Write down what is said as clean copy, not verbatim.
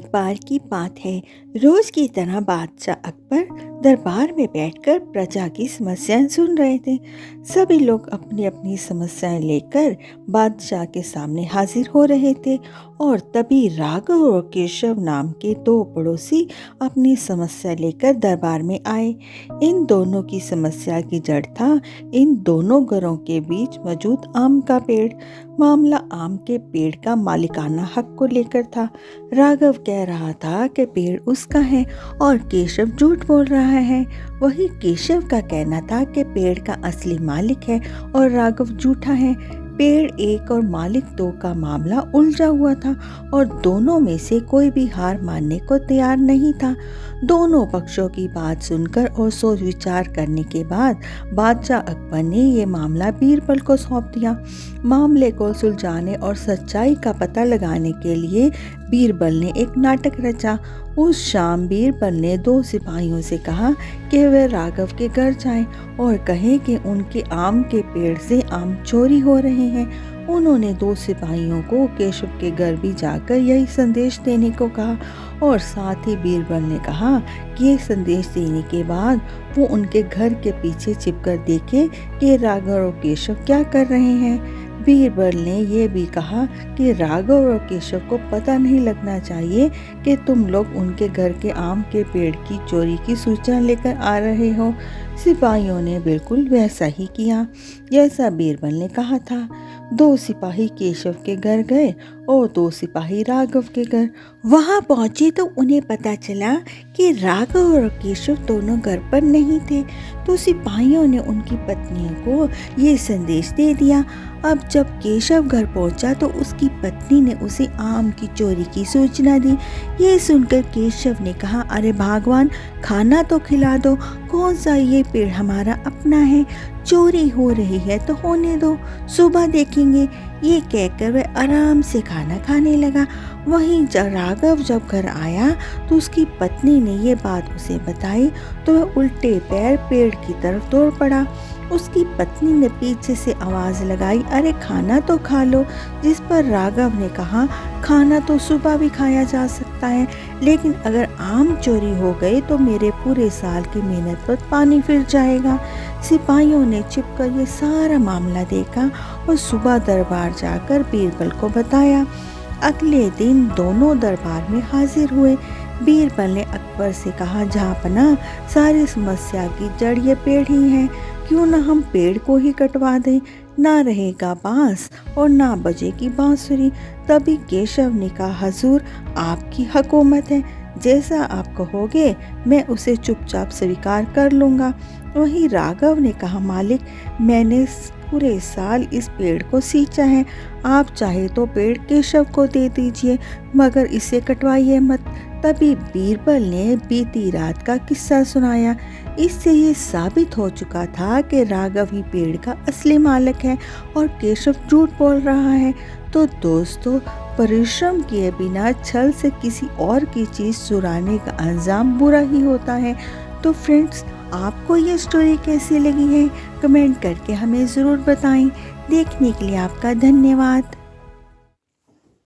एक बार की बात है। रोज की तरह बादशाह अकबर दरबार में बैठकर प्रजा की समस्याएं सुन रहे थे। सभी लोग अपनी अपनी समस्याएं लेकर बादशाह के सामने हाजिर हो रहे थे और तभी राघव और केशव नाम के दो पड़ोसी अपनी समस्या लेकर दरबार में आए। इन दोनों की समस्या की जड़ था इन दोनों घरों के बीच मौजूद आम का पेड़। मामला आम के पेड़ का मालिकाना हक को लेकर था। राघव कह रहा था कि पेड़ उसका है और केशव झूठ बोल रहा है। वही केशव का कहना था कि पेड़ का असली मालिक है और राघव झूठा है। पेड़ एक और मालिक दो का मामला उलझा हुआ था और दोनों में से कोई भी हार मानने को तैयार नहीं था। दोनों पक्षों की बात सुनकर और सोच विचार करने के बाद बादशाह अकबर ने ये मामला बीरबल को सौंप दिया। मामले को सुलझाने और सच्चाई का पता लगाने के लिए बीरबल ने एक नाटक रचा। उस शाम बीरबल ने दो सिपाहियों से कहा कि वे राघव के घर जाएं और कहें कि उनके आम के पेड़ से आम चोरी हो रहे हैं। उन्होंने दो सिपाहियों को केशव के घर भी जाकर यही संदेश देने को कहा और साथ ही बीरबल ने कहा कि ये संदेश देने के बाद वो उनके घर के पीछे छिपकर देखे कि राघव और केशव क्या कर रहे हैं। बीरबल ने यह भी कहा कि राघव और केशव को पता नहीं लगना चाहिए कि तुम लोग उनके घर के आम के पेड़ की चोरी की सूचना लेकर आ रहे हो। सिपाहियों ने बिल्कुल वैसा ही किया जैसा बीरबल ने कहा था। दो सिपाही केशव के घर गए और दो सिपाही राघव के घर। वहां पहुंचे तो उन्हें पता चला कि राघव और केशव दोनों घर पर नहीं थे। तो सिपाहियों ने उनकी पत्नियों को ये संदेश दे दिया। अब जब केशव घर पहुंचा तो उसकी पत्नी ने उसे आम की चोरी की सूचना दी। ये सुनकर केशव ने कहा, अरे भगवान, खाना तो खिला दो, कौन सा ये पेड़ हमारा अपना है? चोरी हो रही है तो होने दो, सुबह देखेंगे। ये कहकर वह आराम से खाना खाने लगा। वहीं राघव जब घर आया तो उसकी पत्नी ने ये बात उसे बताई तो वह उल्टे पैर पेड़ की तरफ दौड़ पड़ा। उसकी पत्नी ने पीछे से आवाज लगाई, अरे खाना तो खा लो। जिस पर राघव ने कहा, खाना तो सुबह भी खाया जा सकता है, लेकिन अगर आम चोरी हो गए तो मेरे पूरे साल की मेहनत पर पानी फिर जाएगा। सिपाहियों ने छिपकर ये सारा मामला देखा और सुबह दरबार जाकर बीरबल को बताया। अगले दिन दोनों दरबार में हाजिर हुए। बीरबल ने अकबर से कहा, जहाँपनाह, सारी समस्या की जड़ ये पेड़ ही है। क्यों ना हम पेड़ को ही कटवा दें, ना रहेगा बांस और ना बजेगी बांसुरी। तभी केशव ने कहा, हजूर, आपकी हुकूमत है, जैसा आप कहोगे मैं उसे चुपचाप स्वीकार कर लूँगा। वहीं राघव ने कहा, मालिक, मैंने पूरे साल इस पेड़ को सींचा है, आप चाहे तो पेड़ केशव को दे दीजिए, मगर इसे कटवाइए मत। तभी बीरबल ने बीती रात का किस्सा सुनाया। इससे ये साबित हो चुका था कि राघव ही पेड़ का असली मालिक है और केशव झूठ बोल रहा है। तो दोस्तों, परिश्रम किए बिना छल से किसी और की चीज़ चुराने का अंजाम बुरा ही होता है। तो फ्रेंड्स, आपको ये स्टोरी कैसी लगी है? कमेंट करके हमें ज़रूर बताएं। देखने के लिए आपका धन्यवाद।